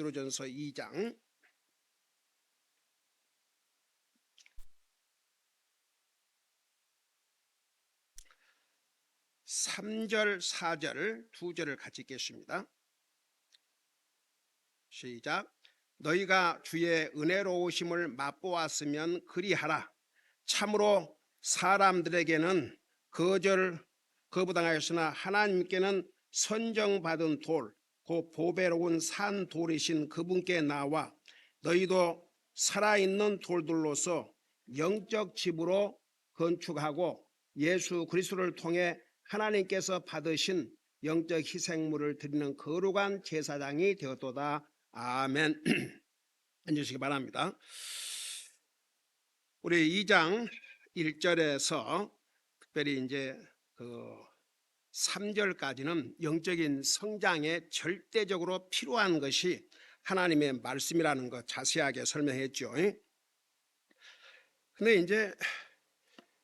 베드로전서 2장 3절 4절 두 절을 같이 읽겠습니다. 시작. 너희가 주의 은혜로우심을 맛보았으면 그리하라. 참으로 사람들에게는 거부당하였으나 하나님께는 선정받은 돌, 곧 보배로운 산 돌이신 그분께 나와 너희도 살아있는 돌들로서 영적 집으로 건축하고 예수 그리스도를 통해 하나님께서 받으신 영적 희생물을 드리는 거룩한 제사장이 되었도다. 아멘. 앉으시기 바랍니다. 우리 2장 1절에서 특별히 이제 3절까지는 영적인 성장에 절대적으로 필요한 것이 하나님의 말씀이라는 것 자세하게 설명했죠. 근데 이제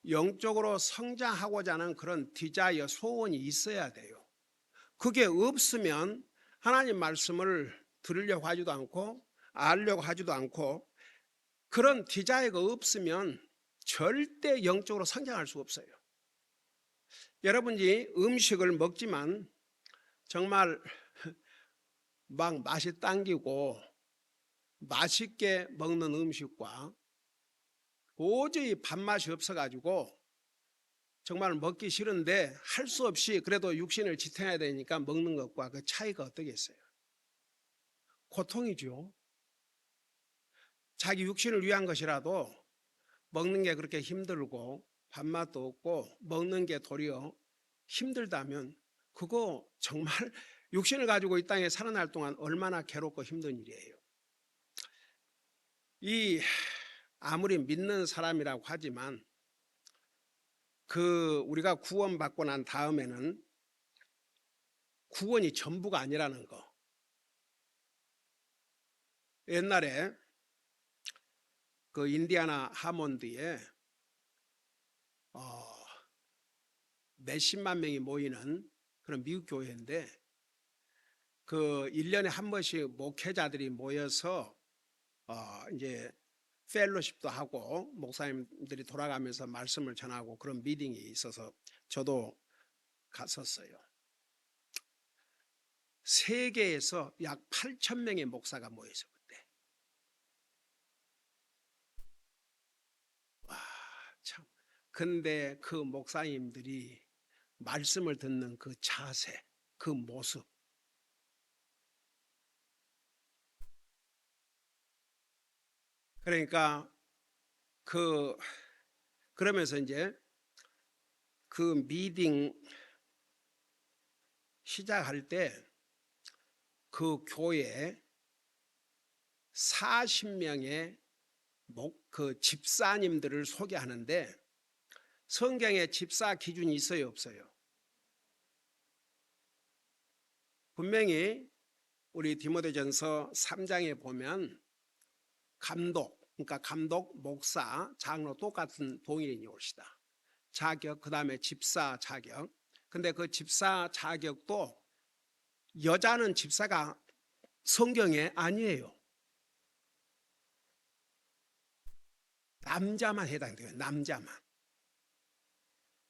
영적으로 성장하고자 하는 그런 디자이어, 소원이 있어야 돼요. 그게 없으면 하나님 말씀을 들으려고 하지도 않고 알려고 하지도 않고, 그런 디자이어가 없으면 절대 영적으로 성장할 수가 없어요. 여러분이 음식을 먹지만 정말 막 맛이 당기고 맛있게 먹는 음식과 도저히 밥맛이 없어가지고 정말 먹기 싫은데 할 수 없이 그래도 육신을 지탱해야 되니까 먹는 것과 그 차이가 어떻겠어요? 고통이죠. 자기 육신을 위한 것이라도 먹는 게 그렇게 힘들고 밥맛도 없고 먹는 게 도리어 힘들다면 그거 정말 육신을 가지고 이 땅에 살아날 동안 얼마나 괴롭고 힘든 일이에요. 아무리 믿는 사람이라고 하지만 우리가 구원받고 난 다음에는 구원이 전부가 아니라는 거. 옛날에 인디아나 하몬드에 몇십만 명이 모이는 그런 미국 교회인데 1년에 한 번씩 목회자들이 모여서 이제 펠로십도 하고 목사님들이 돌아가면서 말씀을 전하고 그런 미팅이 있어서 저도 갔었어요. 세계에서 약 8,000명의 목사가 모여서 그때. 와, 참. 근데 그 목사님들이 말씀을 듣는 그 자세, 그 모습, 그러니까 그러면서 이제 그 미팅 시작할 때 그 교회에 40명의 집사님들을 소개하는데 성경에 집사 기준이 있어요, 없어요? 분명히 우리 디모데전서 3장에 보면 그러니까 감독, 목사, 장로 똑같은 동일인이 옳시다. 자격, 그 다음에 집사 자격. 근데 그 집사 자격도 여자는 집사가 성경에 아니에요. 남자만 해당돼요. 남자만.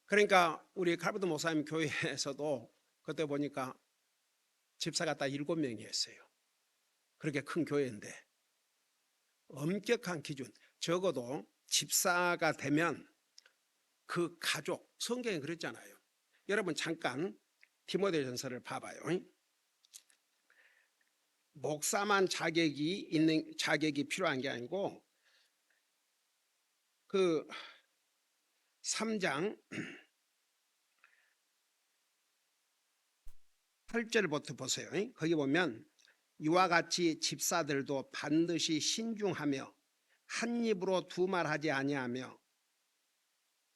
그러니까 우리 칼버드 목사님 교회에서도 그때 보니까 집사가 딱 7명이었어요. 그렇게 큰 교회인데 엄격한 기준, 적어도 집사가 되면 그 가족, 성경에 그랬잖아요. 여러분 잠깐 디모데전서를 봐봐요. 목사만 자격이 필요한 게 아니고 3장 8절부터 보세요. 거기 보면 이와 같이 집사들도 반드시 신중하며 한 입으로 두 말 하지 아니하며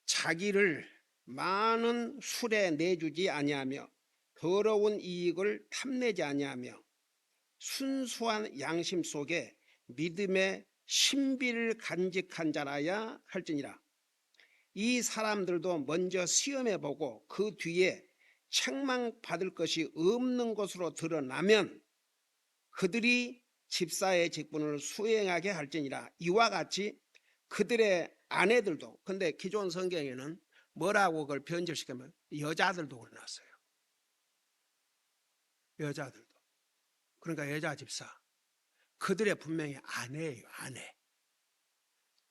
자기를 많은 술에 내주지 아니하며 더러운 이익을 탐내지 아니하며 순수한 양심 속에 믿음의 신비를 간직한 자라야 할지니라. 이 사람들도 먼저 시험해 보고 그 뒤에 책망받을 것이 없는 것으로 드러나면 그들이 집사의 직분을 수행하게 할지니라. 이와 같이 그들의 아내들도, 근데 기존 성경에는 뭐라고 그걸 변절시키면 여자들도 올려놨어요. 여자들도. 그러니까 여자 집사. 그들의 분명히 아내예요, 아내.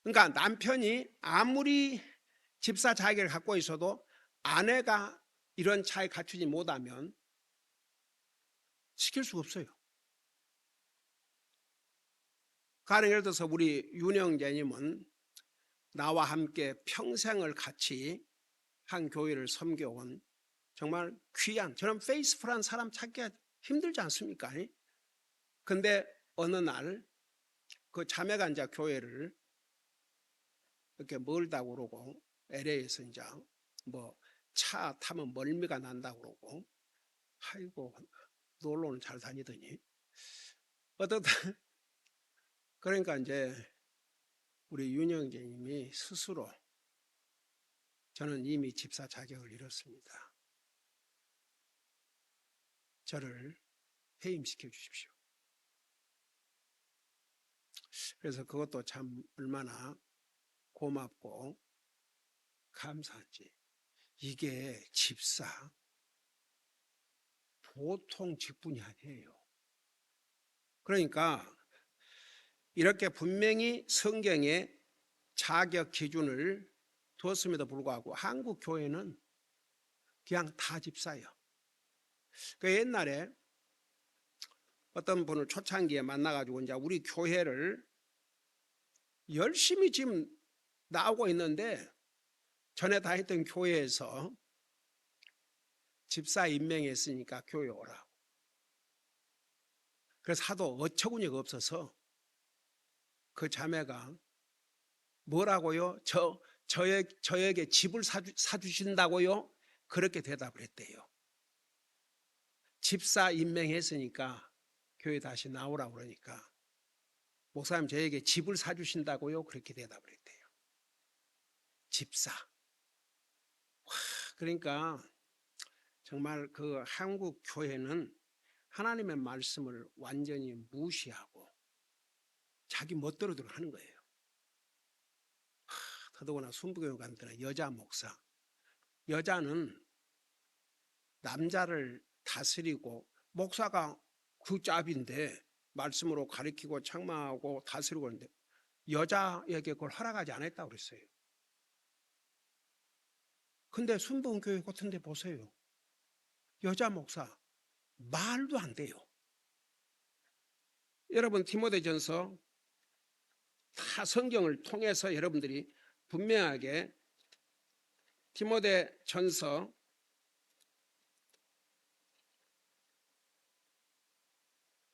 그러니까 남편이 아무리 집사 자격을 갖고 있어도 아내가 이런 차에 갖추지 못하면 시킬 수가 없어요. 가령 예를 들어서 우리 윤영재님은 나와 함께 평생을 같이 한 교회를 섬겨온 정말 귀한, 저는 페이스풀한 사람 찾기가 힘들지 않습니까? 근데 어느 날 그 자매가 이제 교회를 이렇게 멀다고 그러고 LA에서 이제 뭐 차 타면 멀미가 난다고 그러고, 아이고 놀러는 잘 다니더니 어떻다 그러니까 이제 우리 윤영재님이 스스로 저는 이미 집사 자격을 잃었습니다. 저를 해임시켜 주십시오. 그래서 그것도 참 얼마나 고맙고 감사한지. 이게 집사 보통 직분이 아니에요. 그러니까 이렇게 분명히 성경에 자격 기준을 두었음에도 불구하고 한국 교회는 그냥 다 집사예요. 그 옛날에 어떤 분을 초창기에 만나가지고 이제 우리 교회를 열심히 지금 나오고 있는데 전에 다녔던 교회에서 집사 임명했으니까 교회 오라고. 그래서 하도 어처구니가 없어서 그 자매가 뭐라고요? 저에게 집을 사주신다고요? 그렇게 대답을 했대요. 집사 임명했으니까 교회 다시 나오라고 그러니까 목사님 저에게 집을 사주신다고요? 그렇게 대답을 했대요. 집사. 와, 그러니까 정말 그 한국 교회는 하나님의 말씀을 완전히 무시하고 자기 멋대로 하는 거예요. 더더구나 순부교회 같은 데는 여자 목사. 여자는 남자를 다스리고, 목사가 그 짭인데 말씀으로 가르치고 책망하고 다스리고 하는데 여자에게 그걸 허락하지 않았다고 그랬어요. 근데 순복음교회 같은 데 보세요. 여자 목사 말도 안 돼요. 여러분 디모데전서 다 성경을 통해서 여러분들이 분명하게 디모데전서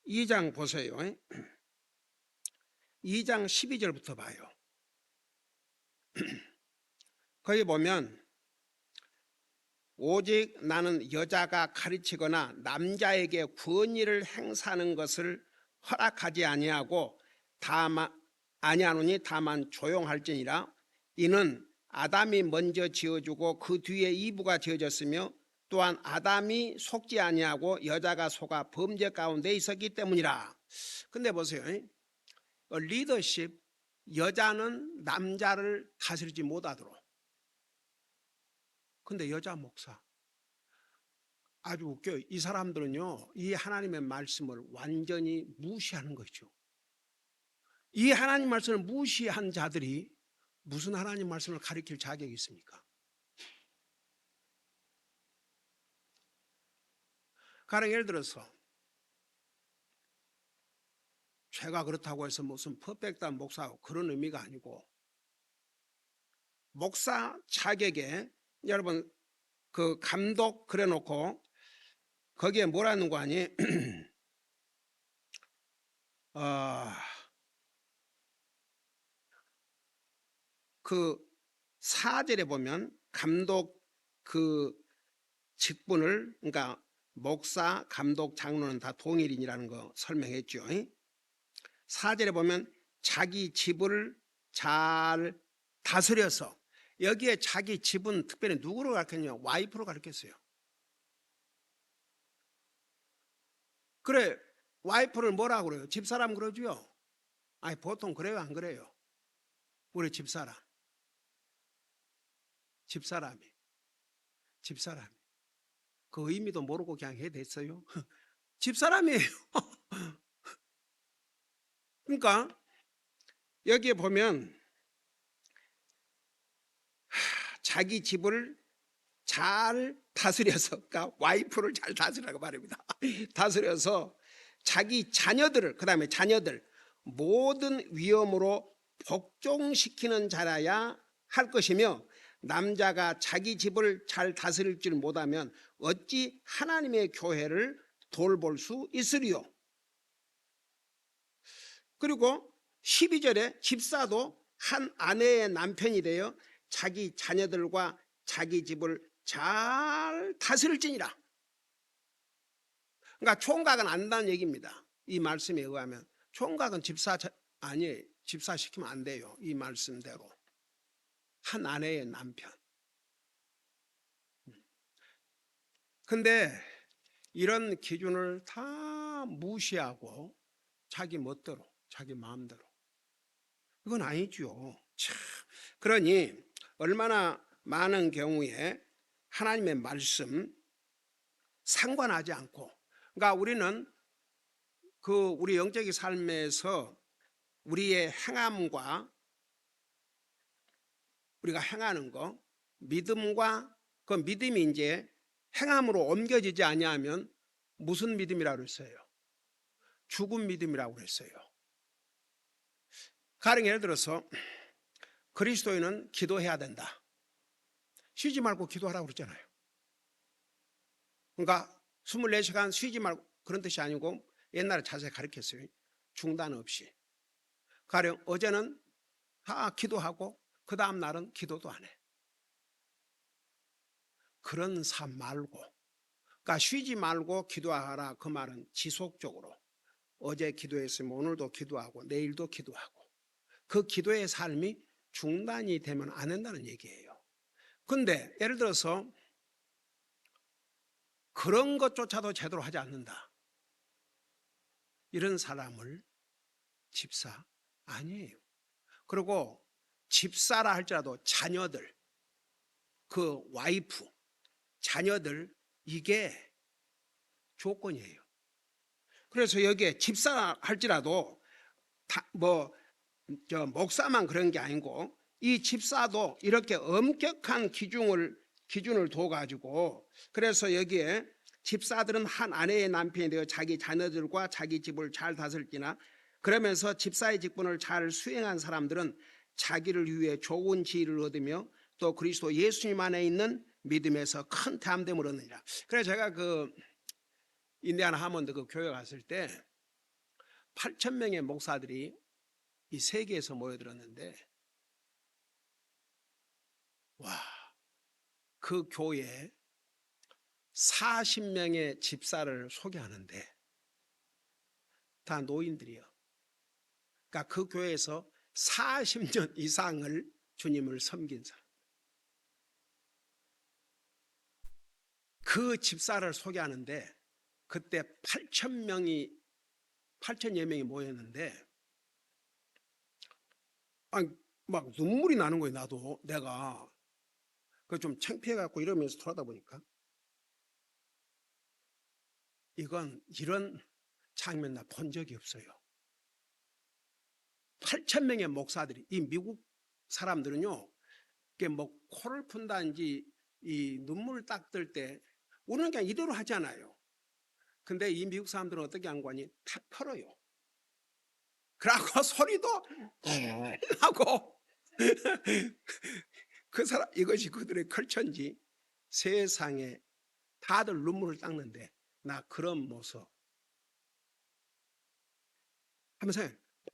2장 보세요. 2장 12절부터 봐요. 거기 보면 오직 나는 여자가 가르치거나 남자에게 권위를 행사하는 것을 허락하지 아니하고 아니하노니 다만 조용할지니라. 이는 아담이 먼저 지어주고 그 뒤에 이브가 지어졌으며 또한 아담이 속지 아니하고 여자가 속아 범죄 가운데 있었기 때문이라. 근데 보세요. 리더십, 여자는 남자를 다스리지 못하도록. 근데 여자 목사 아주 웃겨요. 이 사람들은요, 이 하나님의 말씀을 완전히 무시하는 거죠. 이 하나님 말씀을 무시한 자들이 무슨 하나님 말씀을 가르칠 자격이 있습니까? 가령 예를 들어서 제가 그렇다고 해서 무슨 퍼펙트한 목사하고 그런 의미가 아니고, 목사 자격에 여러분 그 감독 그래놓고 거기에 뭐라는 거 아니? 그 4절에 보면 감독 그 직분을, 그러니까 목사, 감독, 장로는 다 동일인이라는 거 설명했죠. 4절에 보면 자기 집을 잘 다스려서, 여기에 자기 집은 특별히 누구로 가르쳤냐? 와이프로 가르쳤어요. 그래, 와이프를 뭐라고 그래요? 집사람 그러죠? 아니, 보통 그래요, 안 그래요? 우리 집사람. 집사람이. 집사람이. 그 의미도 모르고 그냥 해 됐어요. 집사람이에요. 그러니까 여기에 보면 자기 집을 잘 다스려서, 그러니까 와이프를 잘 다스리라고 말입니다. 다스려서 자기 자녀들을, 그 다음에 자녀들 모든 위험으로 복종시키는 자라야 할 것이며, 남자가 자기 집을 잘 다스릴 줄 못하면 어찌 하나님의 교회를 돌볼 수 있으리요. 그리고 12절에 집사도 한 아내의 남편이 되어 자기 자녀들과 자기 집을 잘 다스릴지니라. 그러니까 총각은 안 된다는 얘기입니다. 이 말씀에 의하면 총각은 집사 아니에요. 집사 시키면 안 돼요. 이 말씀대로 한 아내의 남편. 근데 이런 기준을 다 무시하고 자기 멋대로, 자기 마음대로, 이건 아니죠. 참. 그러니 얼마나 많은 경우에 하나님의 말씀 상관하지 않고, 그러니까 우리는 우리 영적인 삶에서 우리의 행함과 우리가 행하는 거, 믿음과 그 믿음이 이제 행함으로 옮겨지지 아니하면 무슨 믿음이라고 그랬어요? 죽은 믿음이라고 그랬어요. 가령 예를 들어서 그리스도인은 기도해야 된다. 쉬지 말고 기도하라고 그랬잖아요. 그러니까 24시간 쉬지 말고, 그런 뜻이 아니고 옛날에 자세히 가르쳤어요. 중단 없이. 가령 어제는 다 기도하고 그 다음 날은 기도도 안 해. 그런 삶 말고, 그러니까 쉬지 말고 기도하라, 그 말은 지속적으로 어제 기도했으면 오늘도 기도하고 내일도 기도하고, 그 기도의 삶이 중단이 되면 안 된다는 얘기예요. 근데 예를 들어서 그런 것조차도 제대로 하지 않는다, 이런 사람을 집사 아니에요. 그리고 집사라 할지라도 자녀들, 그 와이프, 자녀들, 이게 조건이에요. 그래서 여기에 집사라 할지라도 목사만 그런 게 아니고 이 집사도 이렇게 엄격한 기준을 둬가지고, 그래서 여기에 집사들은 한 아내의 남편이 되어 자기 자녀들과 자기 집을 잘 다스릴지나, 그러면서 집사의 직분을 잘 수행한 사람들은 자기를 위해 좋은 지위를 얻으며 또 그리스도 예수님 안에 있는 믿음에서 큰 담됨을 얻느니라. 그래서 제가 인디아나 하몬드 교회 갔을 때 8,000명의 목사들이 이 세계에서 모여들었는데, 와, 그 교회에 40명의 집사를 소개하는데 다 노인들이요. 그러니까 그 교회에서 40년 이상을 주님을 섬긴 사람, 그 집사를 소개하는데 그때 8,000여 명이 모였는데, 아니, 막 눈물이 나는 거예요. 나도 내가 좀 창피해갖고 이러면서 돌아다 보니까 이런 장면 나 본 적이 없어요. 8,000명의 목사들이, 이 미국 사람들은요, 이게 코를 푼다든지 이 눈물을 딱 뜰 때 우리는 그냥 이대로 하잖아요. 근데 이 미국 사람들은 어떻게 한 거니? 다 털어요. 그러고 소리도 하고 그 사람, 이것이 그들의 컬처인지 세상에 다들 눈물을 닦는데, 나 그런 모습 하면서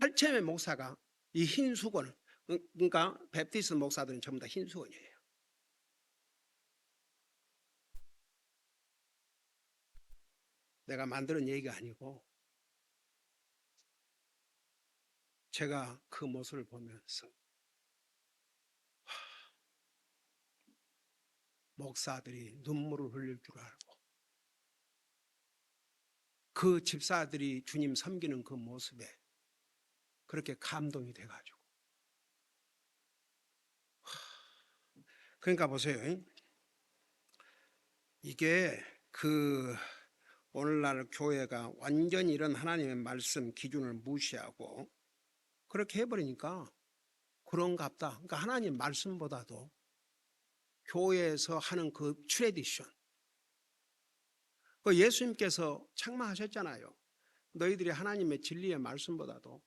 8,000의 목사가 이 흰 수건, 그러니까 베프티스트 목사들은 전부 다 흰 수건이에요. 내가 만드는 얘기가 아니고 제가 그 모습을 보면서 목사들이 눈물을 흘릴 줄 알고 그 집사들이 주님 섬기는 그 모습에 그렇게 감동이 돼가지고. 그러니까 보세요. 이게 그 오늘날 교회가 완전히 이런 하나님의 말씀 기준을 무시하고 그렇게 해버리니까 그런갑다. 그러니까 하나님 말씀보다도 교회에서 하는 그 트레디션, 그 예수님께서 책망하셨잖아요. 너희들이 하나님의 진리의 말씀보다도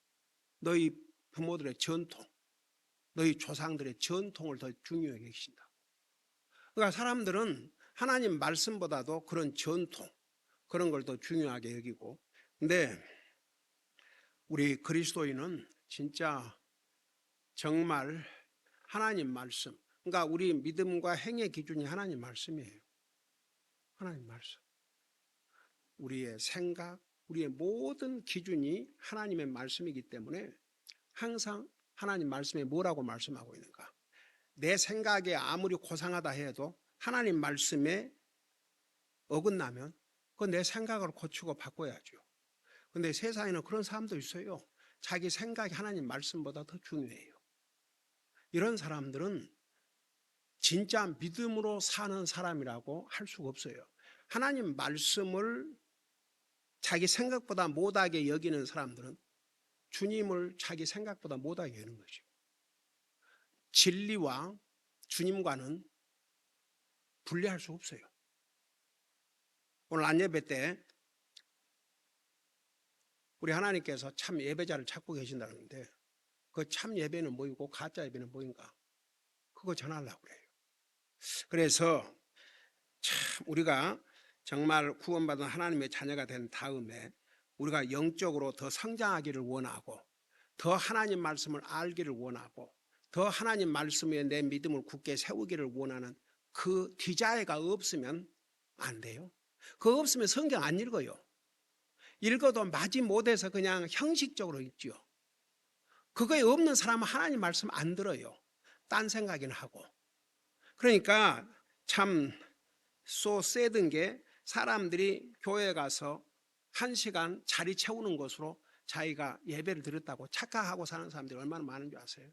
너희 부모들의 전통, 너희 조상들의 전통을 더 중요하게 여기신다. 그러니까 사람들은 하나님 말씀보다도 그런 전통, 그런 걸 더 중요하게 여기고, 근데 우리 그리스도인은 진짜 정말 하나님 말씀, 그러니까 우리 믿음과 행의 기준이 하나님 말씀이에요. 하나님 말씀. 우리의 생각, 우리의 모든 기준이 하나님의 말씀이기 때문에 항상 하나님 말씀에 뭐라고 말씀하고 있는가? 내 생각에 아무리 고상하다 해도 하나님 말씀에 어긋나면 그 내 생각을 고치고 바꿔야죠. 근데 세상에는 그런 사람도 있어요. 자기 생각이 하나님 말씀보다 더 중요해요. 이런 사람들은 진짜 믿음으로 사는 사람이라고 할 수가 없어요. 하나님 말씀을 자기 생각보다 못하게 여기는 사람들은 주님을 자기 생각보다 못하게 여기는 거죠. 진리와 주님과는 분리할 수 없어요. 오늘 안예배 때 우리 하나님께서 참 예배자를 찾고 계신다는데 그 참 예배는 뭐이고 가짜 예배는 뭐인가? 그거 전하려고 그래요. 그래서 참 우리가 정말 구원받은 하나님의 자녀가 된 다음에 우리가 영적으로 더 성장하기를 원하고 더 하나님 말씀을 알기를 원하고 더 하나님 말씀에 내 믿음을 굳게 세우기를 원하는 그 디자이가 없으면 안 돼요. 그거 없으면 성경 안 읽어요. 읽어도 마지못해서 그냥 형식적으로 읽죠. 그거에 없는 사람은 하나님 말씀 안 들어요. 딴 생각이나 하고. 그러니까 참 쎄든 게 사람들이 교회에 가서 1시간 자리 채우는 것으로 자기가 예배를 드렸다고 착각하고 사는 사람들이 얼마나 많은 줄 아세요?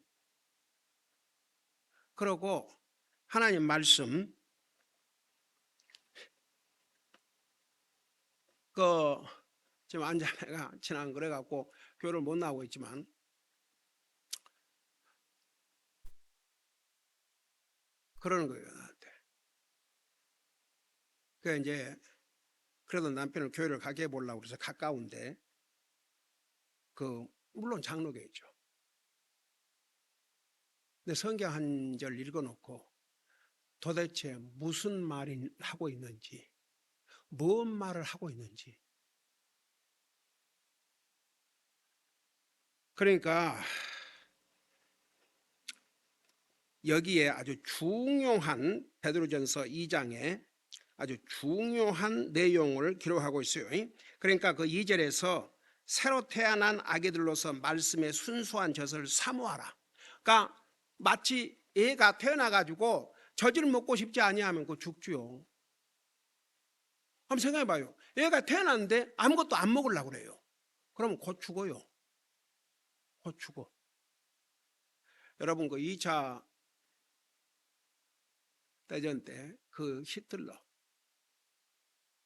그러고 하나님 말씀 지금 안자매가 지난 그래갖고 교회를 못 나오고 있지만 그러는 거예요 나한테. 그래서 이제 그래도 남편을 교회를 가게 해보려고 그래서 가까운데 물론 장로교회죠. 근데 성경 한 절 읽어놓고 도대체 무슨 말을 하고 있는지, 뭔 말을 하고 있는지. 그러니까 여기에 아주 중요한 베드로전서 2장에 아주 중요한 내용을 기록하고 있어요. 그러니까 그 2절에서 새로 태어난 아기들로서 말씀의 순수한 젖을 사모하라. 그러니까 마치 애가 태어나가지고 젖을 먹고 싶지 아니하면 그거 죽지요. 한번 생각해봐요. 애가 태어났는데 아무것도 안 먹으려고 그래요. 그러면 곧 죽어요. 곧 죽어. 여러분 그 2차 대전 때 그 히틀러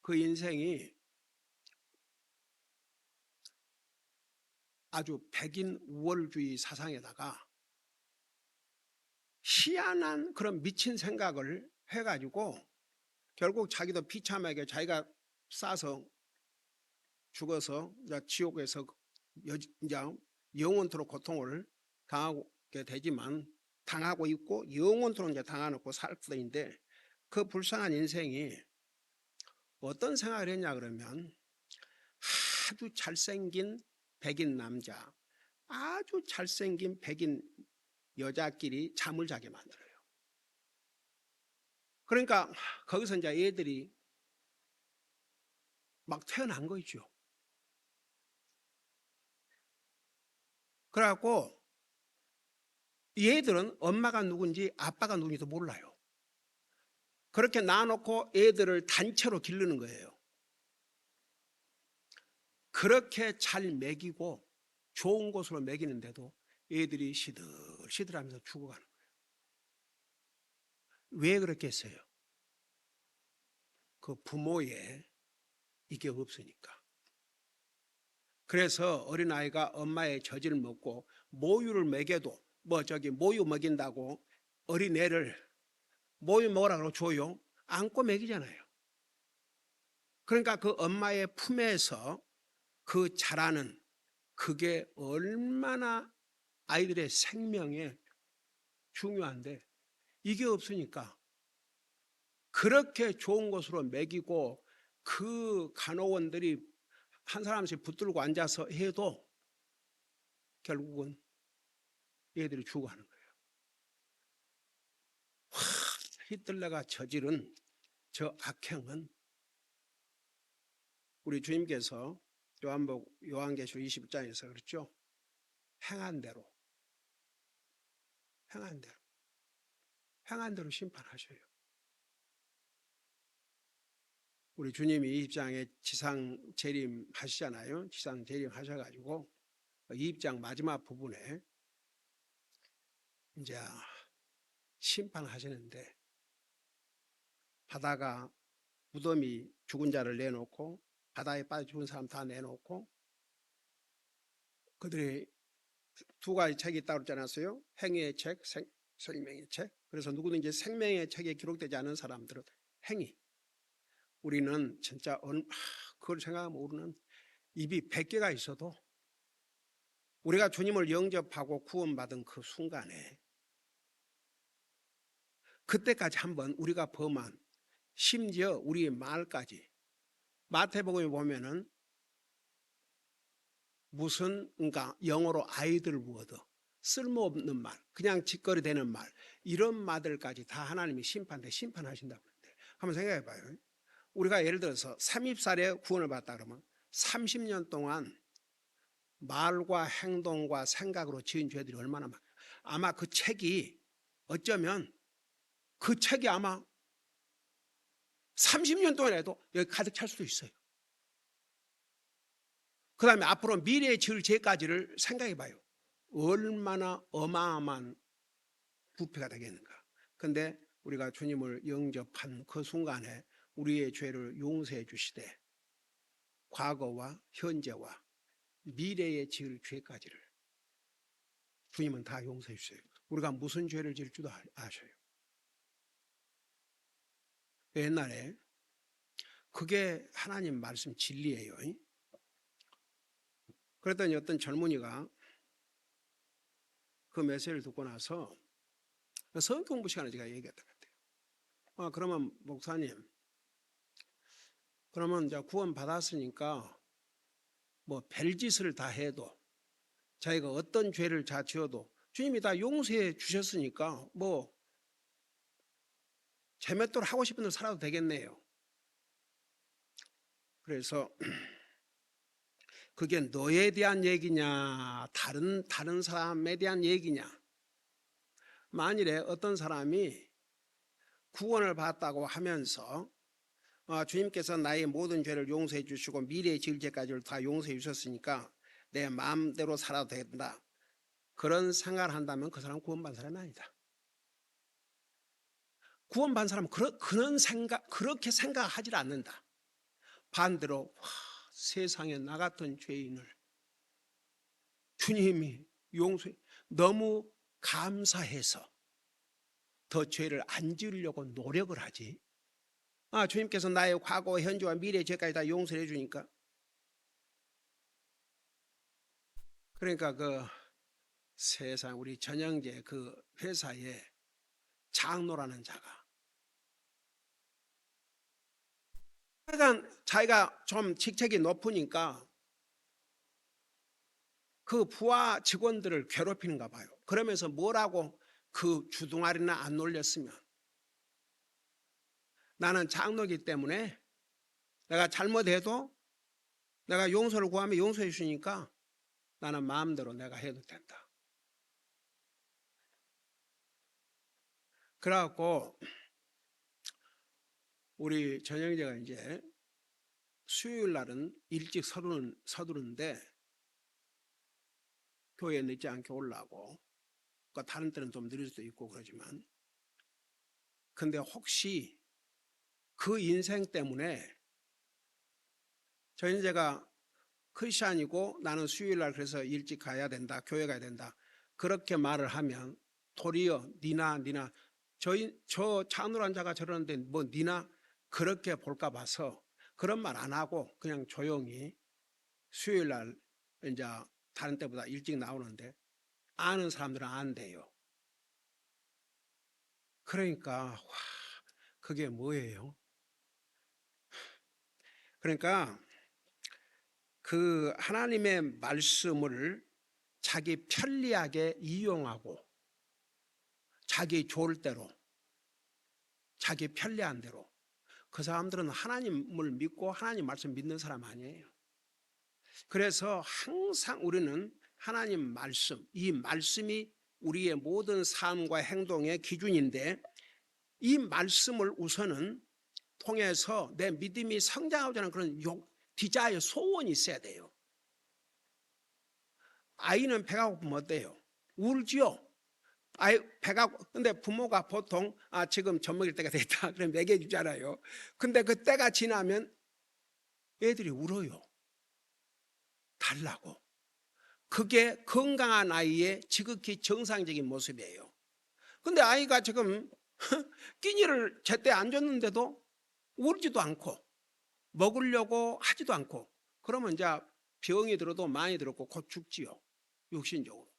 그 인생이 아주 백인 우월주의 사상에다가 희한한 그런 미친 생각을 해가지고 결국 자기도 비참하게 자기가 싸서 죽어서 지옥에서 이제 영원토록 고통을 당하게 되지만 당하고 있고 영원토록 이제 당해놓고 살 뿐인데 그 불쌍한 인생이 어떤 생각을 했냐 그러면 아주 잘생긴 백인 남자, 아주 잘생긴 백인 여자끼리 잠을 자게 만들어요. 그러니까 거기서 이제 애들이 막 태어난 거죠. 그래갖고 얘들은 엄마가 누군지 아빠가 누군지도 몰라요. 그렇게 낳아놓고 애들을 단체로 기르는 거예요. 그렇게 잘 먹이고 좋은 곳으로 먹이는데도 애들이 시들시들하면서 죽어가는 거예요. 왜 그렇게 했어요? 그 부모의 이게 없으니까. 그래서 어린아이가 엄마의 젖을 먹고 모유를 먹여도 모유 먹인다고 어린애를 모유 먹으라고 줘요? 안고 먹이잖아요. 그러니까 그 엄마의 품에서 그 자라는 그게 얼마나 아이들의 생명에 중요한데 이게 없으니까 그렇게 좋은 곳으로 먹이고 그 간호원들이 한 사람씩 붙들고 앉아서 해도 결국은 얘들이 죽어가는 거예요. 히틀러가 저지른 저 악행은 우리 주님께서 요한계시록 21장에서 그랬죠. 행한 대로 심판하셔요. 우리 주님이 20장에 지상 재림 하시잖아요. 지상 재림 하셔가지고 20장 마지막 부분에 이제 심판하시는데 바다가 무덤이 죽은 자를 내놓고 바다에 빠져 죽은 사람 다 내놓고 그들이 두 가지 책이 있다고 그러지 않았어요? 행위의 책, 생명의 책. 그래서 누구든지 생명의 책에 기록되지 않은 사람들은 행위. 우리는 진짜 그걸 생각하면 우리는 입이 100개가 있어도 우리가 주님을 영접하고 구원받은 그 순간에 그때까지 한번 우리가 범한 심지어 우리의 말까지 마태복음에 보면은 그러니까 영어로 아이들 워드 쓸모없는 말 그냥 짓거리 되는 말 이런 말들까지 다 하나님이 심판하신다고 그러는데 한번 생각해 봐요. 우리가 예를 들어서 30살에 구원을 받았다 그러면 30년 동안 말과 행동과 생각으로 지은 죄들이 얼마나 많아요. 아마 그 책이 어쩌면 그 책이 아마 30년 동안에도 여기 가득 찰 수도 있어요. 그 다음에 앞으로 미래에 지을 죄까지를 생각해 봐요. 얼마나 어마어마한 부패가 되겠는가. 그런데 우리가 주님을 영접한 그 순간에 우리의 죄를 용서해 주시되 과거와 현재와 미래에 지을 죄까지를 주님은 다 용서해 주세요. 우리가 무슨 죄를 지을 줄도 아셔요. 옛날에 그게 하나님 말씀 진리예요. 그랬더니 어떤 젊은이가 그 메시지를 듣고 나서 성경 공부 시간에 제가 얘기했던 것 같아요. 그러면 목사님, 그러면 이제 구원 받았으니까 뭐 별짓을 다 해도 자기가 어떤 죄를 다 지어도 주님이 다 용서해 주셨으니까 뭐 제멋대로 하고 싶은 대로 살아도 되겠네요. 그래서 그게 너에 대한 얘기냐 다른 사람에 대한 얘기냐. 만일에 어떤 사람이 구원을 받았다고 하면서 주님께서 나의 모든 죄를 용서해 주시고 미래의 지을 죄까지를 다 용서해 주셨으니까 내 마음대로 살아도 된다. 그런 생각을 한다면 그 사람은 구원받은 사람이 아니다. 구원받은 사람은 그렇게 생각하지 않는다. 반대로 세상에 나 같은 죄인을 주님이 용서해 너무 감사해서 더 죄를 안 지으려고 노력을 하지. 주님께서 나의 과거, 현재와 미래의 죄까지 다 용서해 주니까. 그러니까 그 세상 우리 전영재 그 회사에 장로라는 자가 자기가 좀 직책이 높으니까 그 부하 직원들을 괴롭히는가 봐요. 그러면서 뭐라고 그 주둥아리나 안 놀렸으면 나는 장로이기 때문에 내가 잘못해도 내가 용서를 구하면 용서해 주니까 나는 마음대로 내가 해도 된다. 그래갖고 우리 전영재가 이제 수요일 날은 일찍 서두르는데 교회에 늦지 않게 오려고. 그러니까 다른 때는 좀 느릴 수도 있고 그러지만, 근데 혹시 그 인생 때문에 저 인제가 크리스찬이고 나는 수요일 날 그래서 일찍 가야 된다, 교회 가야 된다, 그렇게 말을 하면 도리어 니나 저 차누란 자가 저러는데 뭐 니나 그렇게 볼까 봐서 그런 말 안 하고 그냥 조용히 수요일 날 이제 다른 때보다 일찍 나오는데, 아는 사람들은 안돼요. 그러니까 와, 그게 뭐예요? 그러니까 그 하나님의 말씀을 자기 편리하게 이용하고 자기 좋을 대로, 자기 편리한 대로, 그 사람들은 하나님을 믿고 하나님 말씀 믿는 사람 아니에요. 그래서 항상 우리는 하나님 말씀, 이 말씀이 우리의 모든 삶과 행동의 기준인데, 이 말씀을 우선은 통해서 내 믿음이 성장하고자 하는 그런 디자이어, 소원이 있어야 돼요. 아이는 배가 고프면 어때요? 울지요. 아이 배가, 근데 부모가 보통 지금 젖 먹일 때가 됐다 그럼 먹여주잖아요. 근데 그 때가 지나면 애들이 울어요. 달라고. 그게 건강한 아이의 지극히 정상적인 모습이에요. 근데 아이가 지금 끼니를 제때 안 줬는데도 울지도 않고 먹으려고 하지도 않고, 그러면 이제 병이 들어도 많이 들었고 곧 죽지요. 육신적으로.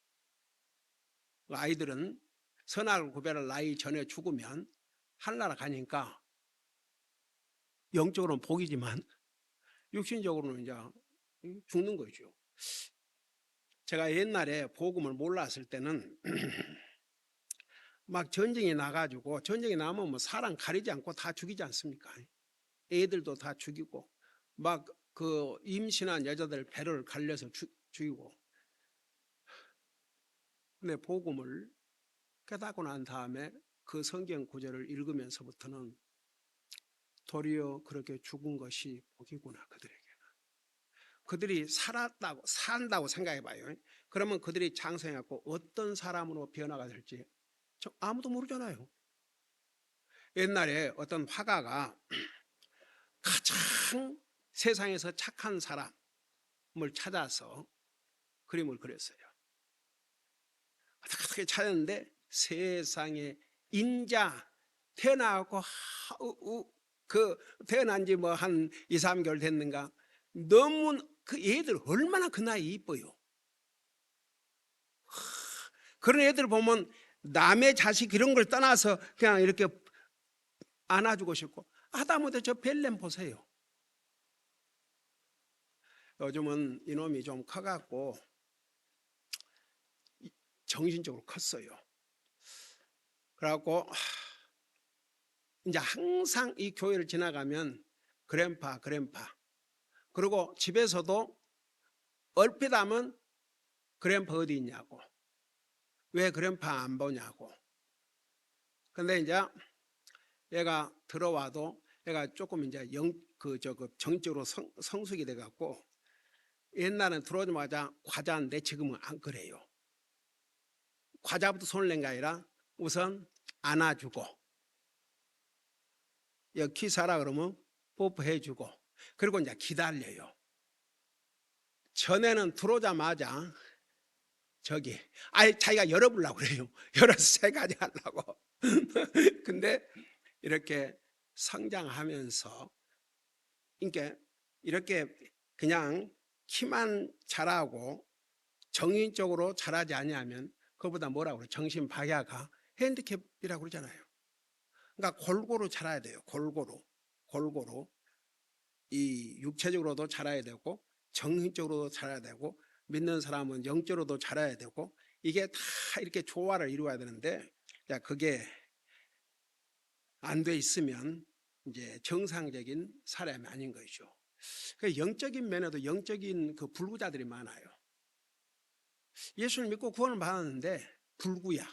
아이들은 선악을 구별할 나이 전에 죽으면 하늘나라 가니까 영적으로는 복이지만 육신적으로는 이제 죽는 거죠. 제가 옛날에 복음을 몰랐을 때는 막 전쟁이 나가지고, 전쟁이 나면 뭐 사람 가리지 않고 다 죽이지 않습니까? 애들도 다 죽이고, 막 그 임신한 여자들 배를 갈려서 죽이고. 근데 복음을 깨닫고 난 다음에 그 성경 구절을 읽으면서부터는 도리어 그렇게 죽은 것이 복이구나, 그들에게. 그들이 산다고 생각해 봐요. 그러면 그들이 장성해갖고 어떤 사람으로 변화가 될지 아무도 모르잖아요. 옛날에 어떤 화가가 가장 세상에서 착한 사람을 찾아서 그림을 그렸어요. 어떻게 찾았는데 세상에 인자 태어나고 태어난 지 뭐 한 2, 3개월 됐는가, 너무 그 애들 얼마나 그 나이 이뻐요. 그런 애들 보면 남의 자식 이런 걸 떠나서 그냥 이렇게 안아주고 싶고, 하다못해 저 벨렘 보세요. 요즘은 이놈이 좀 커갖고 정신적으로 컸어요. 그래갖고 이제 항상 이 교회를 지나가면 그랜파 그리고 집에서도 얼핏 하면 그랜파 어디 있냐고, 왜 그랜파 안 보냐고. 근데 이제 얘가 들어와도 얘가 조금 이제 정적으로 성숙이 돼갖고, 옛날엔 들어오자마자 과자인데 지금은 안 그래요. 과자부터 손을 낸 게 아니라 우선 안아주고, 여기 사라 그러면 뽀뽀해주고, 그리고 이제 기다려요. 전에는 들어오자마자 자기가 열어보려고 그래요. 열어서 세 가지 하려고. 근데 이렇게 성장하면서, 그러니까 이렇게 그냥 키만 자라고 정인적으로 자라지 아니하면 그거보다 뭐라고 그래요? 정신 박야가 핸디캡이라고 그러잖아요. 그러니까 골고루 자라야 돼요. 골고루 이 육체적으로도 자라야 되고 정신적으로도 자라야 되고 믿는 사람은 영적으로도 자라야 되고, 이게 다 이렇게 조화를 이루어야 되는데, 그게 안 돼 있으면 이제 정상적인 사람이 아닌 거죠. 영적인 면에도 영적인 그 불구자들이 많아요. 예수를 믿고 구원을 받았는데 불구야.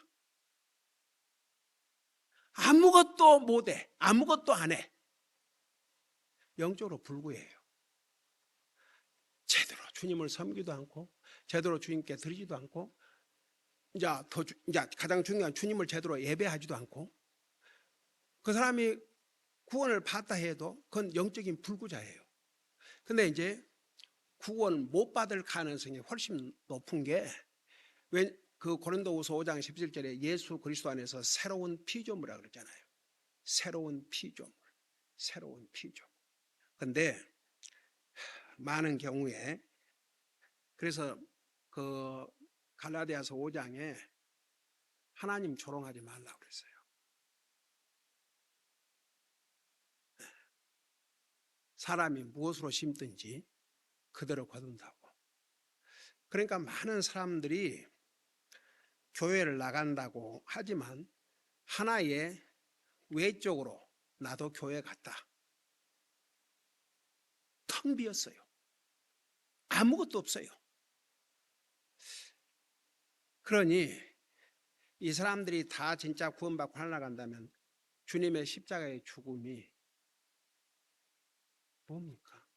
아무것도 못해, 아무것도 안 해. 영적으로 불구예요. 주님을 섬기도 않고 제대로 주님께 드리지도 않고 이제 가장 중요한 주님을 제대로 예배하지도 않고 그 사람이 구원을 받다 해도 그건 영적인 불구자예요. 근데 이제 구원 못 받을 가능성이 훨씬 높은 게 그 고린도후서 5장 17절에 예수 그리스도 안에서 새로운 피조물이라고 그랬잖아요. 새로운 피조물. 새로운 피조물. 근데 많은 경우에 그래서 그 갈라디아서 5장에 하나님 조롱하지 말라고 그랬어요. 사람이 무엇으로 심든지 그대로 거둔다고. 그러니까 많은 사람들이 교회를 나간다고 하지만 하나의 외적으로 나도 교회 갔다. 텅 비었어요. 아무것도 없어요. 그러니 이 사람들이 다 진짜 구원받고 하나 간다면 주님의 십자가의 죽음이 뭡니까?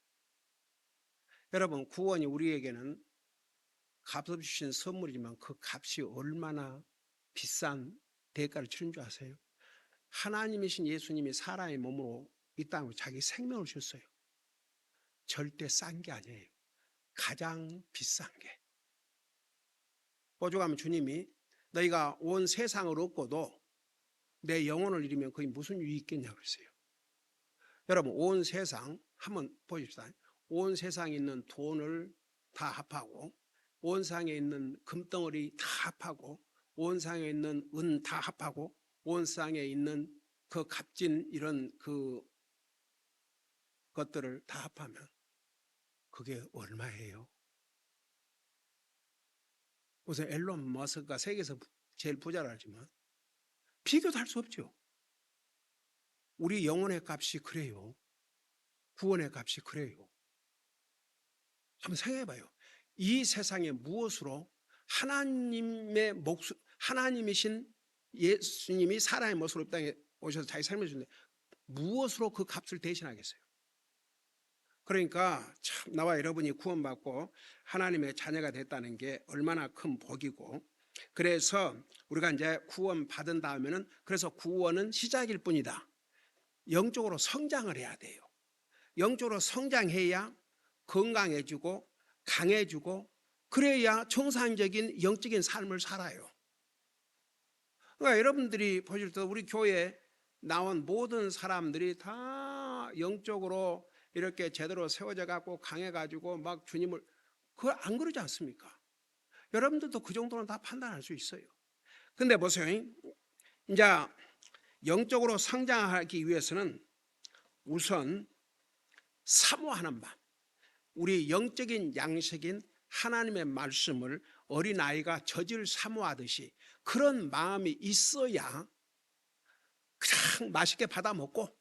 여러분, 구원이 우리에게는 값없이 주신 선물이지만 그 값이 얼마나 비싼 대가를 치른 줄 아세요? 하나님이신 예수님이 사람의 몸으로 이 땅으로 자기 생명을 주셨어요. 절대 싼 게 아니에요. 가장 비싼 게. 오죽하면 주님이 너희가 온 세상을 얻고도 내 영혼을 잃으면 그게 무슨 유익이 있겠냐고 그랬어요. 여러분, 온 세상 한번 보십시다. 온 세상에 있는 돈을 다 합하고 온 세상에 있는 금덩어리 다 합하고 온 세상에 있는 은 다 합하고 온 세상에 있는 그 값진 이런 그 것들을 다 합하면 그게 얼마예요? 우선 앨런 머스크가 세계에서 제일 부자라 하지만 비교도 할 수 없죠. 우리 영혼의 값이 그래요. 구원의 값이 그래요. 한번 생각해봐요. 이 세상에 무엇으로 하나님의 하나님이신 예수님이 사람의 모습으로 이 땅에 오셔서 자기 삶을 주는데 무엇으로 그 값을 대신하겠어요? 그러니까 참 나와 여러분이 구원받고 하나님의 자녀가 됐다는 게 얼마나 큰 복이고, 그래서 우리가 이제 구원 받은 다음에는 그래서 구원은 시작일 뿐이다. 영적으로 성장을 해야 돼요. 영적으로 성장해야 건강해지고 강해지고 그래야 정상적인 영적인 삶을 살아요. 그러니까 여러분들이 보실 때 우리 교회에 나온 모든 사람들이 다 영적으로 이렇게 제대로 세워져 갖고 강해 가지고 막 주님을 그걸 안 그러지 않습니까? 여러분들도 그 정도는 다 판단할 수 있어요. 근데 보세요. 이제 영적으로 성장하기 위해서는 우선 사모하는 마음, 우리 영적인 양식인 하나님의 말씀을 어린아이가 젖을 사모하듯이 그런 마음이 있어야 그냥 맛있게 받아 먹고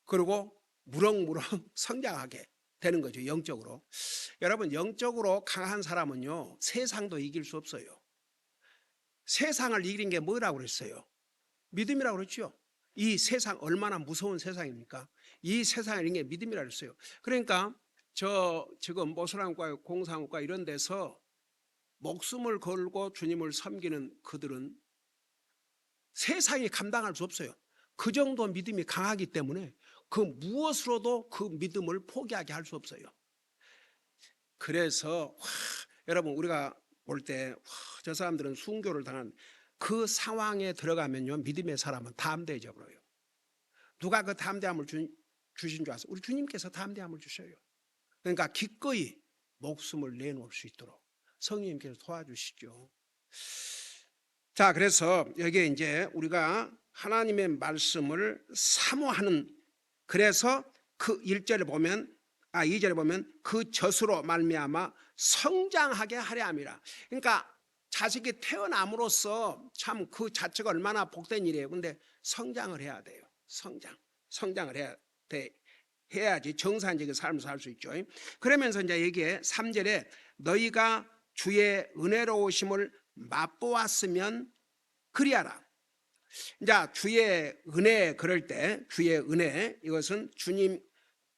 그리고 무럭무럭 성장하게 되는 거죠. 영적으로. 여러분, 영적으로 강한 사람은요 세상도 이길 수 없어요. 세상을 이기는 게 뭐라고 그랬어요? 믿음이라고 그랬죠. 이 세상 얼마나 무서운 세상입니까? 이 세상을 이기는 게 믿음이라고 그랬어요. 그러니까 지금 모슬람과 공산과 이런 데서 목숨을 걸고 주님을 섬기는 그들은 세상이 감당할 수 없어요. 그 정도 믿음이 강하기 때문에 그 무엇으로도 그 믿음을 포기하게 할 수 없어요. 그래서 여러분 우리가 볼 때 저 사람들은 순교를 당한 그 상황에 들어가면요 믿음의 사람은 담대해져 버려요. 누가 그 담대함을 주신 줄 아세요? 우리 주님께서 담대함을 주셔요. 그러니까 기꺼이 목숨을 내놓을 수 있도록 성령님께서 도와주시죠. 자, 그래서 여기에 이제 우리가 하나님의 말씀을 사모하는, 그래서 그 1절에 보면 2절에 보면 그 젖으로 말미암아 성장하게 하려 함이라. 그러니까 자식이 태어남으로써 참 그 자체가 얼마나 복된 일이에요. 근데 성장을 해야 돼요. 성장을 해야 돼. 해야지 정상적인 삶을 살 수 있죠. 그러면서 이제 여기에 3절에 너희가 주의 은혜로우심을 맛보았으면 그리하라. 이제 주의 은혜, 그럴 때 주의 은혜, 이것은 주님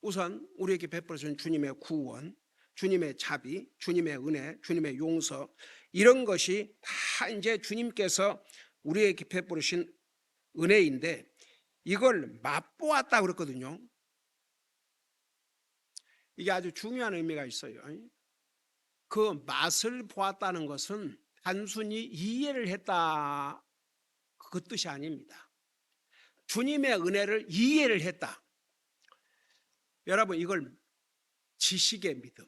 우선 우리에게 베풀어 주신 주님의 구원, 주님의 자비, 주님의 은혜, 주님의 용서, 이런 것이 다 이제 주님께서 우리에게 베푸신 은혜인데 이걸 맛보았다 그랬거든요. 이게 아주 중요한 의미가 있어요. 그 맛을 보았다는 것은 단순히 이해를 했다, 그 뜻이 아닙니다. 주님의 은혜를 이해를 했다. 여러분, 이걸 지식의 믿음,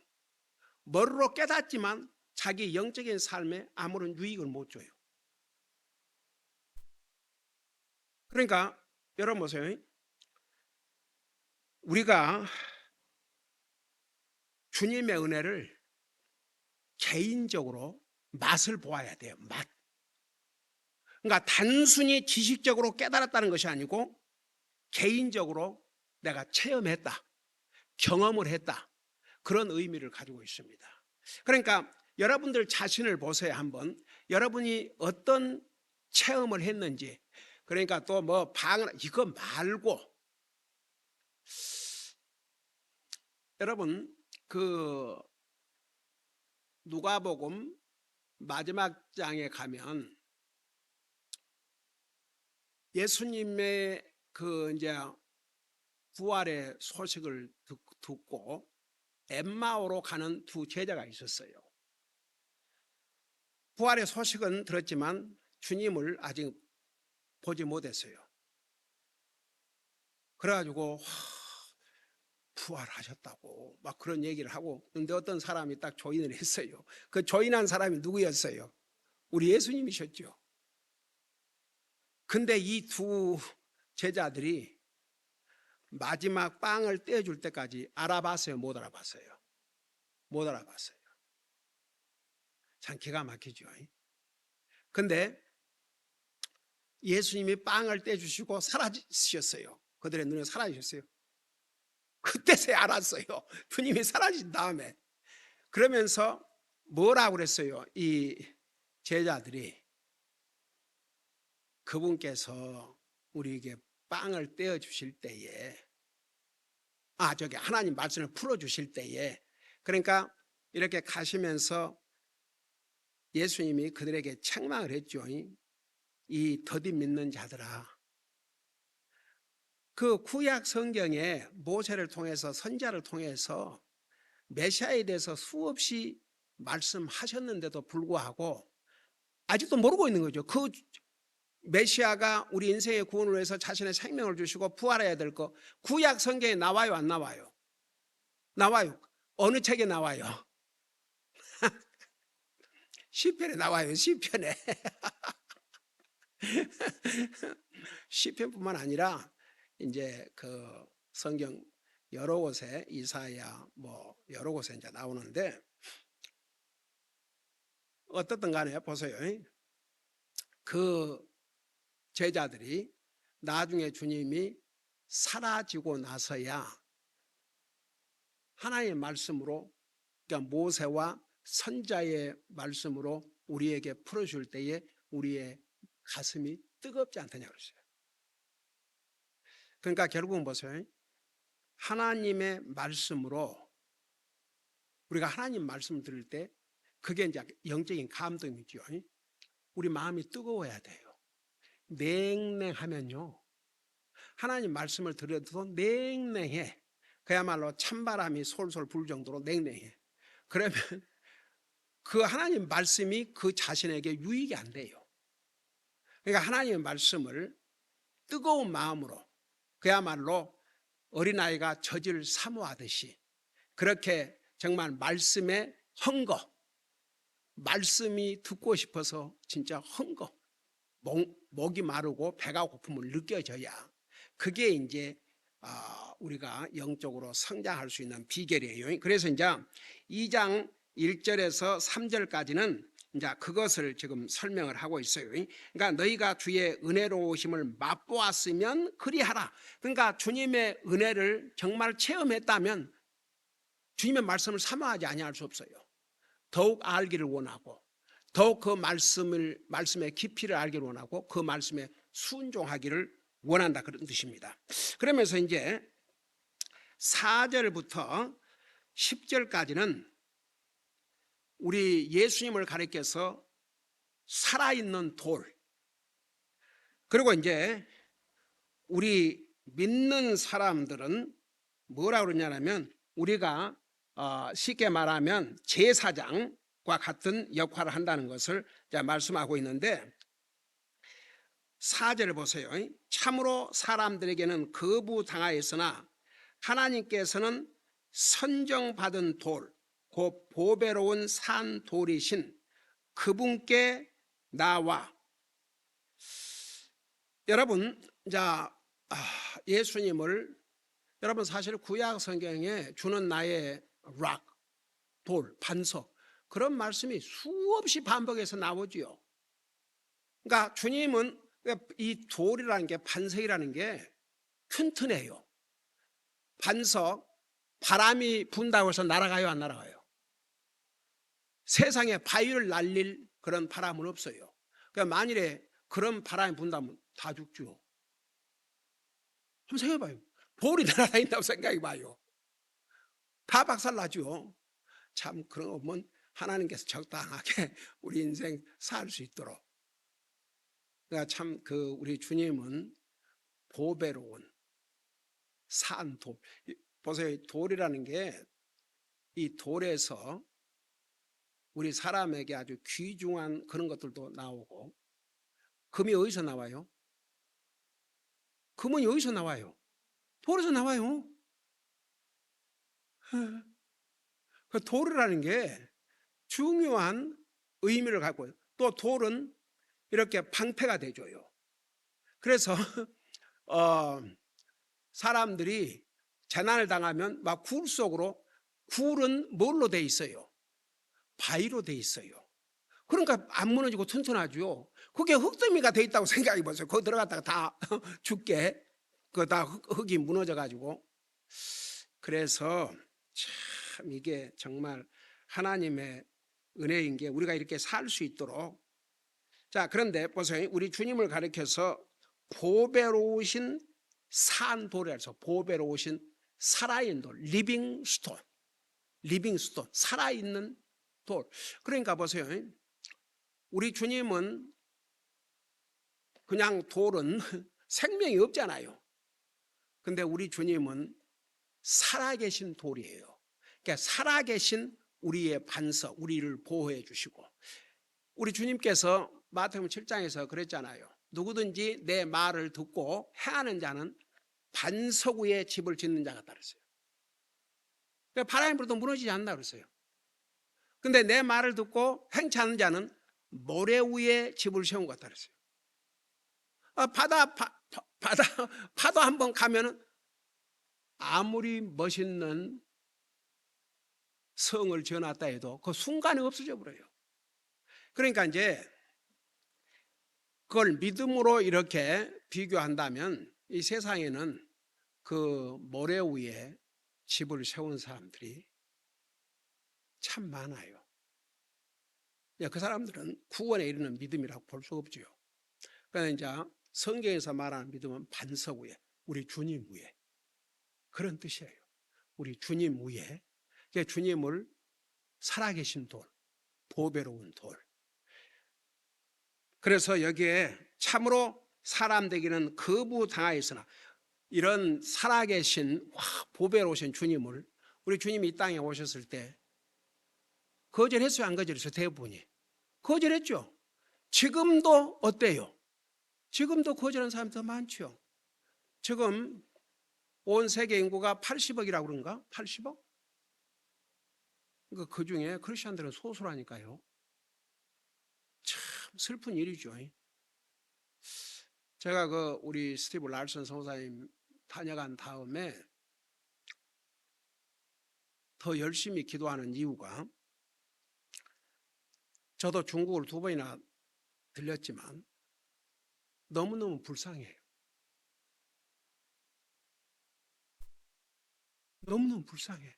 머리로 깨닫지만 자기 영적인 삶에 아무런 유익을 못 줘요. 그러니까 여러분 보세요. 우리가 주님의 은혜를 개인적으로 맛을 보아야 돼요. 맛. 그러니까 단순히 지식적으로 깨달았다는 것이 아니고 개인적으로 내가 체험했다, 경험을 했다, 그런 의미를 가지고 있습니다. 그러니까 여러분들 자신을 보세요. 한번 여러분이 어떤 체험을 했는지. 그러니까 또 뭐 이거 말고 여러분 그 누가복음 마지막 장에 가면 예수님의 그 이제 부활의 소식을 듣고 엠마오로 가는 두 제자가 있었어요. 부활의 소식은 들었지만 주님을 아직 보지 못했어요. 그래가지고 부활하셨다고 막 그런 얘기를 하고, 근데 어떤 사람이 딱 조인을 했어요. 그 조인한 사람이 누구였어요? 우리 예수님이셨죠. 근데 이 두 제자들이 마지막 빵을 떼어줄 때까지 알아봤어요? 못 알아봤어요? 못 알아봤어요. 참 기가 막히죠. 근데 예수님이 빵을 떼주시고 사라지셨어요. 그들의 눈에 사라지셨어요. 그때서야 알았어요. 주님이 사라진 다음에. 그러면서 뭐라고 그랬어요? 이 제자들이 그분께서 우리에게 빵을 떼어 주실 때에 하나님 말씀을 풀어 주실 때에, 그러니까 이렇게 가시면서 예수님이 그들에게 책망을 했죠. 이 더디 믿는 자들아, 그 구약 성경에 모세를 통해서 선지자를 통해서 메시아에 대해서 수없이 말씀하셨는데도 불구하고 아직도 모르고 있는 거죠. 그 메시아가 우리 인생의 구원을 위해서 자신의 생명을 주시고 부활해야 될 거 구약 성경에 나와요, 안 나와요? 나와요. 어느 책에 나와요? 시편에 나와요. 시편에. 시편뿐만 아니라 이제 그 성경 여러 곳에 이사야 뭐 여러 곳에 이제 나오는데, 어떻든 간에 보세요. 그 제자들이 나중에 주님이 사라지고 나서야 하나님의 말씀으로, 그러니까 모세와 선자의 말씀으로 우리에게 풀어줄 때에 우리의 가슴이 뜨겁지 않더냐 그랬어요. 그러니까 결국은 보세요. 하나님의 말씀으로 우리가 하나님 말씀을 들을 때 그게 이제 영적인 감동이죠. 우리 마음이 뜨거워야 돼요. 냉랭하면요, 하나님 말씀을 들어도 냉랭해. 그야말로 찬바람이 솔솔 불 정도로 냉랭해. 그러면 그 하나님 말씀이 그 자신에게 유익이 안 돼요. 그러니까 하나님의 말씀을 뜨거운 마음으로, 그야말로 어린아이가 젖을 사모하듯이 그렇게 정말 말씀에 헝거, 말씀이 듣고 싶어서 진짜 헝거, 목이 마르고 배가 고픔을 느껴져야 그게 이제 우리가 영적으로 성장할 수 있는 비결이에요. 그래서 이제 2장 1절에서 3절까지는 이제 그것을 지금 설명을 하고 있어요. 그러니까 너희가 주의 은혜로우심을 맛보았으면 그리하라. 그러니까 주님의 은혜를 정말 체험했다면 주님의 말씀을 사모하지 아니할 수 없어요. 더욱 알기를 원하고, 더욱 그 말씀의 깊이를 알기를 원하고, 그 말씀에 순종하기를 원한다, 그런 뜻입니다. 그러면서 이제 4절부터 10절까지는 우리 예수님을 가리켜서 살아있는 돌. 그리고 이제 우리 믿는 사람들은 뭐라 그러냐면 우리가 쉽게 말하면 제사장과 같은 역할을 한다는 것을 말씀하고 있는데 4절을 보세요. 참으로 사람들에게는 거부당하였으나 하나님께서는 선정받은 돌, 곧 보배로운 산 돌이신 그분께 나와. 여러분, 예수님을 여러분 사실 구약 성경에 주는 나의 락, 돌, 반석 그런 말씀이 수없이 반복해서 나오지요. 그러니까 주님은 이 돌이라는 게 반석이라는 게 튼튼해요. 반석, 바람이 분다고 해서 날아가요, 안 날아가요? 세상에 바위를 날릴 그런 바람은 없어요. 그러니까 만일에 그런 바람이 분다면 다 죽죠. 한번 생각해봐요. 돌이 날아다닌다고 생각해봐요. 다 박살나죠. 참 그런 거 보면 하나님께서 적당하게 우리 인생 살 수 있도록. 그러니까 참 우리 주님은 보배로운 산 돌. 보세요. 돌이라는 게 이 돌에서 우리 사람에게 아주 귀중한 그런 것들도 나오고, 금이 어디서 나와요? 금은 어디서 나와요? 돌에서 나와요. 그 돌이라는 게 중요한 의미를 갖고, 또 돌은 이렇게 방패가 되줘요. 그래서 사람들이 재난을 당하면 막 굴 속으로, 굴은 뭘로 돼 있어요? 바위로 돼 있어요. 그러니까 안 무너지고 튼튼하죠. 그게 흙더미가 돼 있다고 생각해 보세요. 거기 들어갔다가 다 죽게, 그 다 흙이 무너져 가지고. 그래서 참 이게 정말 하나님의 은혜인 게 우리가 이렇게 살 수 있도록. 자, 그런데 보세요. 우리 주님을 가리켜서 보배로우신 산돌이라 해서 보배로우신 살아있는 돌, 리빙스톤, 살아있는 돌. 그러니까 보세요. 우리 주님은 그냥 돌은 생명이 없잖아요. 근데 우리 주님은 살아계신 돌이에요. 그러니까 살아계신 우리의 반석, 우리를 보호해 주시고, 우리 주님께서 마태복음 7장에서 그랬잖아요. 누구든지 내 말을 듣고 행하는 자는 반석 위에 집을 짓는 자 같다 그랬어요. 그러니까 바람이 불어도 무너지지 않나 그랬어요. 근데 내 말을 듣고 행치 않는 자는 모래 위에 집을 세운 것 같다 그랬어요. 파도 한번 가면은 아무리 멋있는 성을 지어놨다 해도 그 순간에 없어져 버려요. 그러니까 이제 그걸 믿음으로 이렇게 비교한다면 이 세상에는 그 모래 위에 집을 세운 사람들이 참 많아요. 그 사람들은 구원에 이르는 믿음이라고 볼 수 없죠. 그러니까 이제 성경에서 말하는 믿음은 반석 위에, 우리 주님 위에, 그런 뜻이에요. 우리 주님 위에, 주님을 살아계신 돌, 보배로운 돌. 그래서 여기에 참으로 사람 되기는 거부당하였으나, 이런 살아계신 보배로우신 주님을, 우리 주님이 이 땅에 오셨을 때 거절했어요, 안 거절했어요? 대부분이 거절했죠. 지금도 어때요? 지금도 거절하는 사람이 더 많죠. 지금 온 세계 인구가 80억이라고 그런가? 80억? 그 중에 크리스천들은 소수라니까요. 참 슬픈 일이죠. 제가 우리 스티브 랄슨 성사님 다녀간 다음에 더 열심히 기도하는 이유가, 저도 중국을 2번이나 들렸지만 너무너무 불쌍해요. 너무너무 불쌍해.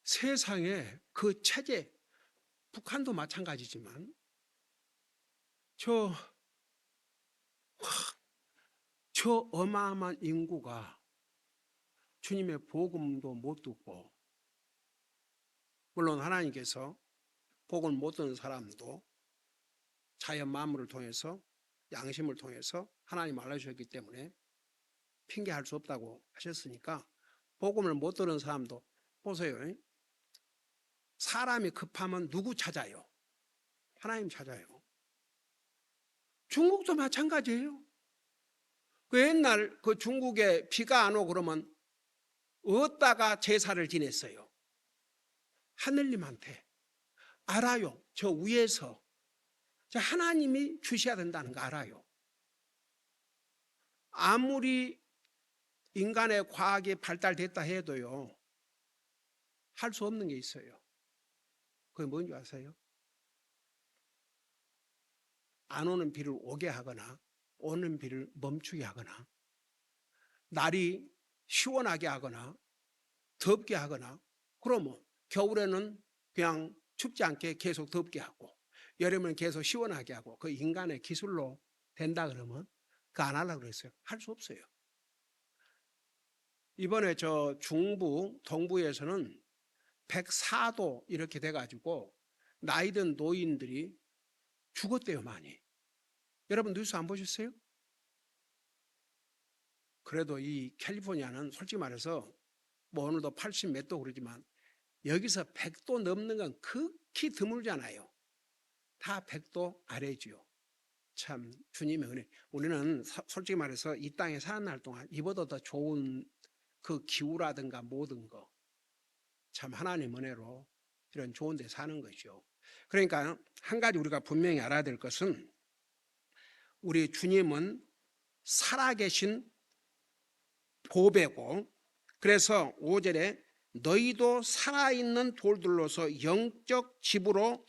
세상에 그 체제, 북한도 마찬가지지만 저 어마어마한 인구가 주님의 복음도 못 듣고 물론 하나님께서 복을 못 듣는 사람도 자연 만물을 통해서 양심을 통해서 하나님 알려주셨기 때문에 핑계할 수 없다고 하셨으니까 복음을 못 들은 사람도 보세요. 사람이 급하면 누구 찾아요? 하나님 찾아요. 중국도 마찬가지예요. 그 옛날 그 중국에 비가 안 오고 그러면 어디다가 제사를 지냈어요? 하늘님한테. 알아요. 저 위에서 저 하나님이 주셔야 된다는 거 알아요. 아무리 인간의 과학이 발달됐다 해도요, 할 수 없는 게 있어요. 그게 뭔지 아세요? 안 오는 비를 오게 하거나 오는 비를 멈추게 하거나 날이 시원하게 하거나 덥게 하거나, 그러면 겨울에는 그냥 춥지 않게 계속 덥게 하고 여름에는 계속 시원하게 하고, 그 인간의 기술로 된다 그러면 그거 안 하려고 그랬어요. 할 수 없어요. 이번에 저 중부 동부에서는 104도 이렇게 돼가지고 나이 든 노인들이 죽었대요, 많이. 여러분 뉴스 안 보셨어요? 그래도 이 캘리포니아는 솔직히 말해서 뭐 오늘도 80 몇 도 그러지만 여기서 100도 넘는 건 극히 드물잖아요. 다 100도 아래지요. 참 주님의 은혜. 우리는 솔직히 말해서 이 땅에 사는 날 동안 이보다 더 좋은 그 기후라든가 모든 거 참 하나님 은혜로 이런 좋은 데 사는 거죠. 그러니까 한 가지 우리가 분명히 알아야 될 것은 우리 주님은 살아계신 보배고, 그래서 5절에 너희도 살아있는 돌들로서 영적 집으로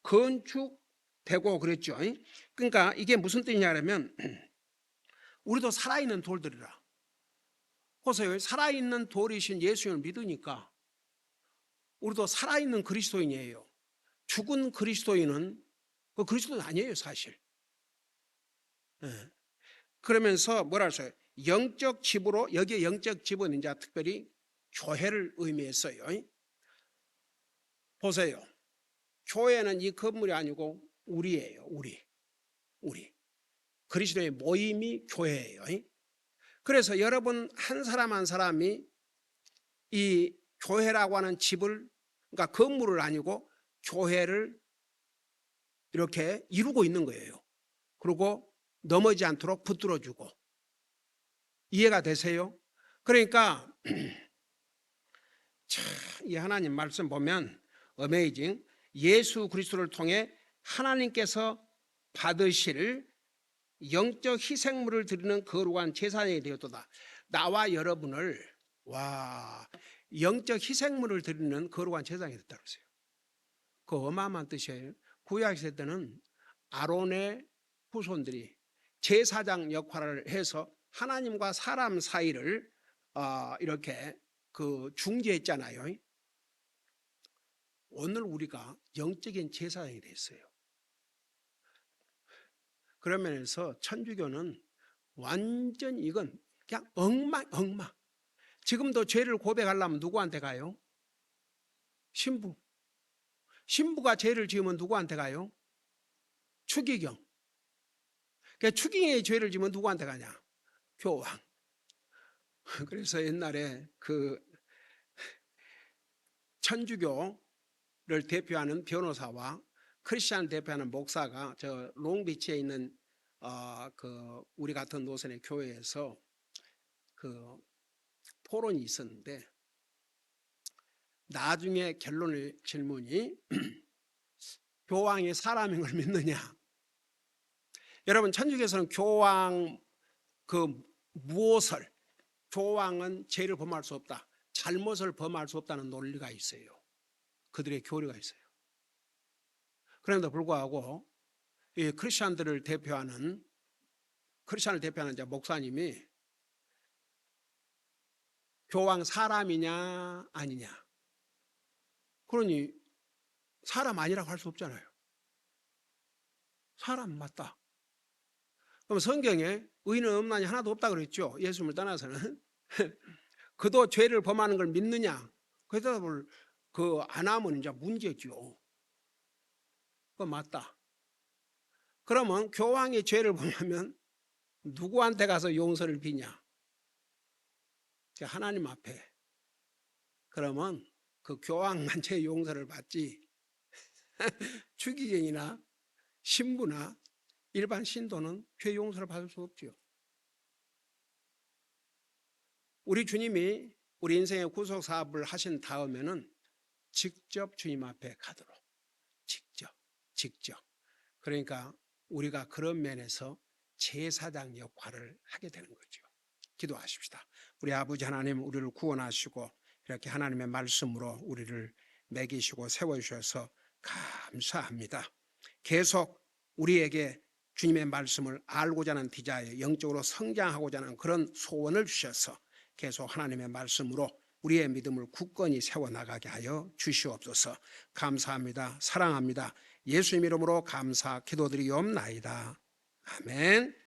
건축되고 그랬죠. 그러니까 이게 무슨 뜻이냐면 우리도 살아있는 돌들이라. 보세요. 살아있는 돌이신 예수님을 믿으니까 우리도 살아있는 그리스도인이에요. 죽은 그리스도인은 그 그리스도인 아니에요, 사실. 그러면서 뭐라 했어요? 영적 집으로, 여기에 영적 집은 이제 특별히 교회를 의미했어요. 보세요. 교회는 이 건물이 아니고 우리예요. 우리. 그리스도의 모임이 교회예요. 그래서 여러분 한 사람 한 사람이 이 교회라고 하는 집을, 그러니까 건물을 아니고 교회를 이렇게 이루고 있는 거예요. 그리고 넘어지지 않도록 붙들어주고. 이해가 되세요? 그러니까 참 이 하나님 말씀 보면 어메이징, 예수 그리스도를 통해 하나님께서 받으실 영적 희생물을 드리는 거룩한 제사장이 되었도다. 나와 여러분을 영적 희생물을 드리는 거룩한 제사장이 됐다 그랬어요. 그 어마어마한 뜻이에요. 구약 시대 때는 아론의 후손들이 제사장 역할을 해서 하나님과 사람 사이를 이렇게 그 중재했잖아요. 오늘 우리가 영적인 제사장이 됐어요. 그런 면에서 천주교는 완전 이건 그냥 엉망. 지금도 죄를 고백하려면 누구한테 가요? 신부. 신부가 죄를 지으면 누구한테 가요? 추기경. 그러니까 추기경이 죄를 지으면 누구한테 가냐? 교황. 그래서 옛날에 그 천주교를 대표하는 변호사와 크리스찬을 대표하는 목사가 저 롱비치에 있는 그 우리 같은 노선의 교회에서 그 토론이 있었는데, 나중에 결론의 질문이 교황이 사람인 걸 믿느냐. 여러분 천주교에서는 교황 그 무엇을, 교황은 죄를 범할 수 없다, 잘못을 범할 수 없다는 논리가 있어요. 그들의 교리가 있어요. 그런데 불구하고 이 크리스찬을 대표하는 이제 목사님이 교황 사람이냐 아니냐, 그러니 사람 아니라고 할 수 없잖아요. 사람 맞다. 그럼 성경에 의인은 없나니 하나도 없다 그랬죠. 예수님을 떠나서는. 그도 죄를 범하는 걸 믿느냐? 그 대답을 그 안 하면 이제 문제죠. 그거 맞다. 그러면 교황이 죄를 보면 누구한테 가서 용서를 비냐? 하나님 앞에. 그러면 그 교황만 죄 용서를 받지 주기경이나 신부나 일반 신도는 죄 용서를 받을 수 없죠. 우리 주님이 우리 인생의 구속 사업을 하신 다음에는 직접 주님 앞에 가도록 직접. 그러니까 우리가 그런 면에서 제사장 역할을 하게 되는 거죠. 기도하십시다. 우리 아버지 하나님, 우리를 구원하시고 이렇게 하나님의 말씀으로 우리를 먹이시고 세워주셔서 감사합니다. 계속 우리에게 주님의 말씀을 알고자 하는 디자인, 영적으로 성장하고자 하는 그런 소원을 주셔서 계속 하나님의 말씀으로 우리의 믿음을 굳건히 세워나가게 하여 주시옵소서. 감사합니다. 사랑합니다. 예수님 이름으로 감사 기도드리옵나이다. 아멘.